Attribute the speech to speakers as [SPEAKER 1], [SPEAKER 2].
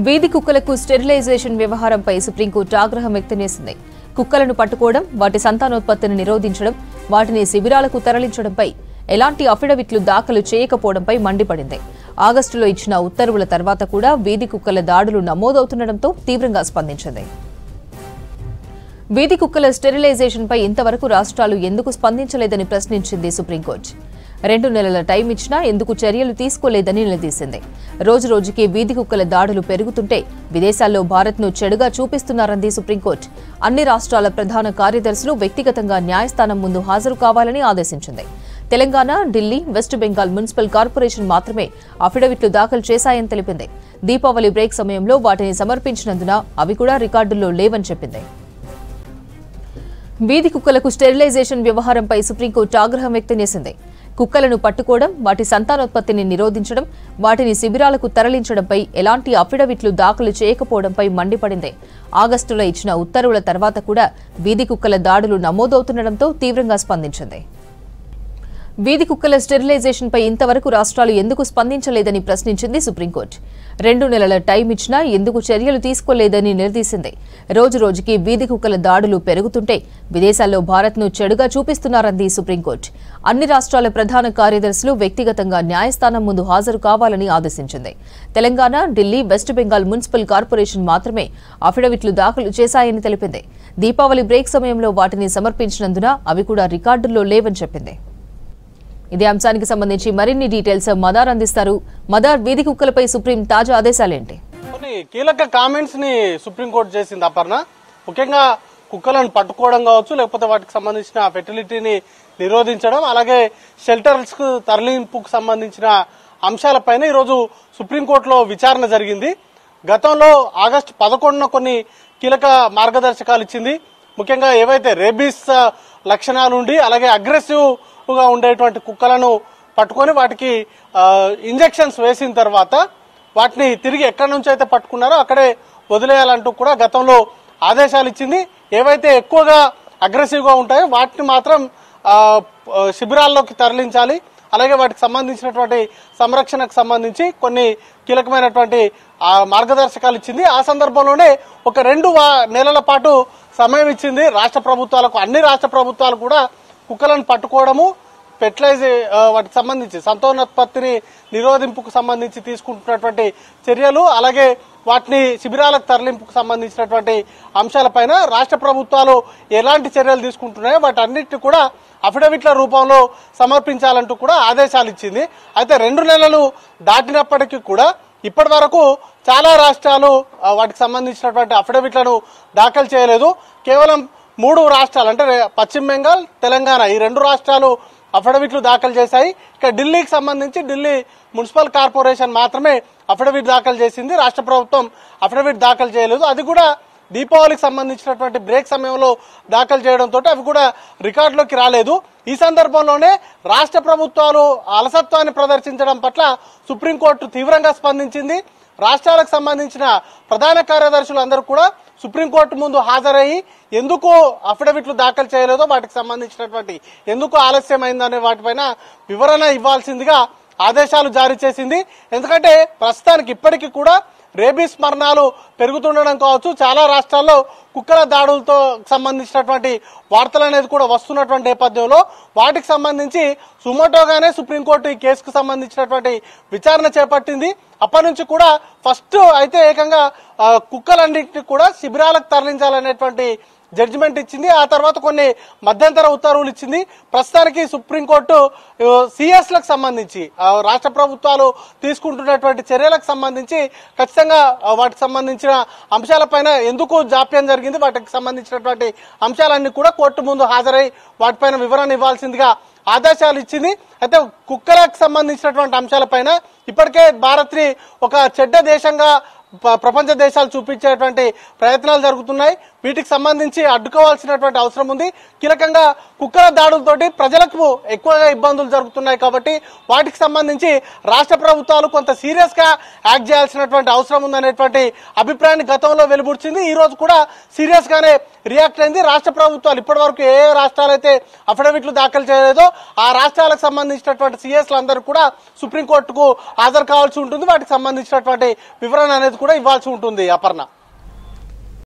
[SPEAKER 1] వీధి కుక్కలకు స్టెరిలైజేషన్ వ్యవహారంపై సుప్రీంకోర్టు ఆగ్రహం వ్యక్తం చేసింది. కుక్కలను పట్టుకోవడం, వాటి సంతానోత్పత్తిని నిరోధించడం, వాటిని శిబిరాలకు తరలించడంపై ఎలాంటి అఫిడవిట్లు దాఖలు చేయకపోవడంపై మండిపడింది. ఆగస్టులో ఇచ్చిన ఉత్తర్వుల తర్వాత కూడా వీధి కుక్కల దాడులు నమోదవుతుండటంతో తీవ్రంగా స్పందించింది. వీధి కుక్కల స్టెరిలైజేషన్పై ఇంతవరకు రాష్ట్రాలు ఎందుకు స్పందించలేదని ప్రశ్నించింది సుప్రీంకోర్టు. 2 నెలల టైం ఇచ్చినా ఎందుకు చర్యలు తీసుకోలేదని నిలదీసింది. రోజురోజుకి వీధి కుక్కల దాడులు పెరుగుతుంటే విదేశాల్లో భారత్ను చెడుగా చూపిస్తున్నారంది సుప్రీంకోర్టు. అన్ని రాష్ట్రాల ప్రధాన కార్యదర్శులు వ్యక్తిగతంగా న్యాయస్థానం ముందు హాజరు కావాలని ఆదేశించింది. Telangana, Delhi, west Bengal municipal corporation మాత్రమే అఫిడవిట్లు దాఖలు చేశాయని తెలిపింది. దీపావళి బ్రేక్ సమయంలో వాటిని సమర్పించినందున అవి కూడా రికార్డుల్లో లేవని చెప్పింది. వీధి కుక్కలకు స్టెరిలైజేషన్ వ్యవహారంపై సుప్రీంకోర్టు ఆగ్రహం వ్యక్తం చేసింది. కుక్కలను పట్టుకోవడం, వాటి సంతానోత్పత్తిని నిరోధించడం, వాటిని శిబిరాలకు తరలించడంపై ఎలాంటి అఫిడవిట్లు దాఖలు చేయకపోవడంపై మండిపడింది. ఆగస్టులో ఇచ్చిన ఉత్తర్వుల తర్వాత కూడా వీధి కుక్కల దాడులు నమోదవుతుండటంతో తీవ్రంగా స్పందించింది. వీధి కుక్కల స్టెరిలైజేషన్పై ఇంతవరకు రాష్ట్రాలు ఎందుకు స్పందించలేదని ప్రశ్నించింది సుప్రీంకోర్టు. 2 నెలల టైం ఇచ్చినా ఎందుకు చర్యలు తీసుకోలేదని నిలదీసింది. రోజురోజుకి వీధి కుక్కల దాడులు పెరుగుతుంటే విదేశాల్లో భారత్ను చెడుగా చూపిస్తున్నారంది సుప్రీంకోర్టు. అన్ని రాష్ట్రాల ప్రధాన కార్యదర్శులు వ్యక్తిగతంగా న్యాయస్థానం ముందు హాజరు కావాలని ఆదేశించింది. Telangana, Delhi, west Bengal municipal corporation మాత్రమే అఫిడవిట్లు దాఖలు చేశాయని తెలిపింది. దీపావళి బ్రేక్ సమయంలో వాటిని సమర్పించినందున అవి కూడా రికార్డుల్లో లేవని చెప్పింది. ఇదే అంశానికి సంబంధించి మరిన్ని డీటెయిల్స్ మదార్ అందిస్తారు. మదార్, వీధి కుక్కలపై సుప్రీం తాజా ఆదేశాలేంటి?
[SPEAKER 2] కొన్ని కీలక కామెంట్స్ ని సుప్రీంకోర్టు చేసింది అపర్ణ. ముఖ్యంగా కుక్కలను పట్టుకోవడం కావచ్చు, లేకపోతే వాటికి సంబంధించిన ఫెర్టిలిటీని నిరోధించడం, అలాగే షెల్టర్స్ కు తరలింపుకు సంబంధించిన అంశాలపైన ఈరోజు సుప్రీంకోర్టులో విచారణ జరిగింది. గతంలో ఆగస్టు 11న కొన్ని కీలక మార్గదర్శకాలు ఇచ్చింది. ముఖ్యంగా ఏవైతే రేబీస్ లక్షణాలుండి అలాగే అగ్రెసివ్ గా ఉండేటువంటి కుక్కలను పట్టుకొని వాటికి ఇంజెక్షన్స్ వేసిన తర్వాత వాటిని తిరిగి ఎక్కడి నుంచి అయితే పట్టుకున్నారో అక్కడే వదిలేయాలంటూ కూడా గతంలో ఆదేశాలు ఇచ్చింది. ఏవైతే ఎక్కువగా అగ్రెసివ్ గా ఉంటాయో వాటిని మాత్రం శిబిరాల్లోకి తరలించాలి. అలాగే వాటికి సంబంధించినటువంటి సంరక్షణకు సంబంధించి కొన్ని కీలకమైనటువంటి మార్గదర్శకాలు ఇచ్చింది. ఆ సందర్భంలోనే ఒక 2 నెలల పాటు సమయం ఇచ్చింది రాష్ట్ర ప్రభుత్వాలకు. అన్ని రాష్ట్ర ప్రభుత్వాలు కూడా కుక్కలను పట్టుకోవడము, వాటికి సంబంధించి సంతానోత్పత్తిని నిరోధింపుకు సంబంధించి తీసుకుంటున్నటువంటి చర్యలు, అలాగే వాటిని శిబిరాలకు తరలింపుకు సంబంధించినటువంటి అంశాలపైన రాష్ట్ర ప్రభుత్వాలు ఎలాంటి చర్యలు తీసుకుంటున్నాయో వాటన్నిటిని కూడా అఫిడవిట్ల రూపంలో సమర్పించాలంటూ కూడా ఆదేశాలు ఇచ్చింది. అయితే 2 నెలలు దాటినప్పటికీ కూడా ఇప్పటి వరకు చాలా రాష్ట్రాలు వాటికి సంబంధించినటువంటి అఫిడవిట్లను దాఖలు చేయలేదు. కేవలం 3 రాష్ట్రాలు అంటే పశ్చిమ బెంగాల్, తెలంగాణ ఈ 2 రాష్ట్రాలు అఫిడవిట్లు దాఖలు చేశాయి. ఇక ఢిల్లీకి సంబంధించి ఢిల్లీ మున్సిపల్ కార్పొరేషన్ మాత్రమే అఫిడవిట్ దాఖలు చేసింది. రాష్ట్ర ప్రభుత్వం అఫిడవిట్ దాఖలు చేయలేదు. అది కూడా దీపావళికి సంబంధించినటువంటి బ్రేక్ సమయంలో దాఖలు చేయడంతో అవి కూడా రికార్డులోకి రాలేదు. ఈ సందర్భంలోనే రాష్ట్ర ప్రభుత్వాలు అలసత్వాన్ని ప్రదర్శించడం పట్ల సుప్రీంకోర్టు తీవ్రంగా స్పందించింది. రాష్ట్రాలకు సంబంధించిన ప్రధాన కార్యదర్శులు అందరూ కూడా సుప్రీంకోర్టు ముందు హాజరయ్యి ఎందుకు అఫిడవిట్లు దాఖలు చేయలేదో, వాటికి సంబంధించినటువంటి ఎందుకు ఆలస్యమైందనే వాటిపైన వివరణ ఇవ్వాల్సిందిగా ఆదేశాలు జారీ చేసింది. ఎందుకంటే ప్రస్తుతానికి ఇప్పటికీ కూడా రేబీస్ మరణాలు పెరుగుతుండడం కావచ్చు, చాలా రాష్ట్రాల్లో కుక్కల దాడులతో సంబంధించినటువంటి వార్తలు అనేది కూడా వస్తున్నటువంటి నేపథ్యంలో వాటికి సంబంధించి సుమోటోగానే సుప్రీంకోర్టు ఈ కేసుకు సంబంధించినటువంటి విచారణ చేపట్టింది. అప్పటి నుంచి కూడా ఫస్ట్ అయితే ఏకంగా కుక్కలన్నింటినీ కూడా శిబిరాలకు తరలించాలనేటువంటి జడ్జిమెంట్ ఇచ్చింది. ఆ తర్వాత కొన్ని మధ్యంతర ఉత్తర్వులు ఇచ్చింది. ప్రస్తుతానికి సుప్రీంకోర్టు సిఎస్ లకు సంబంధించి రాష్ట్ర ప్రభుత్వాలు తీసుకుంటున్నటువంటి చర్యలకు సంబంధించి ఖచ్చితంగా వాటికి సంబంధించిన అంశాలపైన ఎందుకు జాప్యం జరిగింది, వాటికి సంబంధించినటువంటి అంశాలన్నీ కూడా కోర్టు ముందు హాజరై వాటిపైన వివరణ ఇవ్వాల్సిందిగా ఆదేశాలు ఇచ్చింది. అయితే కుక్కలకు సంబంధించినటువంటి అంశాలపైన ఇప్పటికే భారత్ ని ఒక చెడ్డ దేశంగా ప్రపంచ దేశాలు చూపించేటువంటి ప్రయత్నాలు జరుగుతున్నాయి. వీటికి సంబంధించి అడ్డుకోవాల్సినటువంటి అవసరం ఉంది. కీలకంగా కుక్కల దాడులతోటి ప్రజలకు ఎక్కువగా ఇబ్బందులు జరుగుతున్నాయి కాబట్టి వాటికి సంబంధించి రాష్ట్ర ప్రభుత్వాలు కొంత సీరియస్ గా యాక్ట్ చేయాల్సినటువంటి అవసరం ఉందనేటువంటి అభిప్రాయాన్ని గతంలో వెలువడించింది. ఈ రోజు కూడా సీరియస్ గానే రియాక్ట్ అయింది. రాష్ట్ర ప్రభుత్వాలు ఇప్పటి వరకు ఏ రాష్ట్రాలైతే అఫిడవిట్లు దాఖలు చేయలేదో ఆ రాష్ట్రాలకు సంబంధించినటువంటి సిఎస్లు అందరూ కూడా సుప్రీంకోర్టుకు హాజరు కావాల్సి ఉంటుంది. వాటికి సంబంధించినటువంటి వివరణ అనేది కూడా ఇవ్వాల్సి ఉంటుంది. అపర్ణ.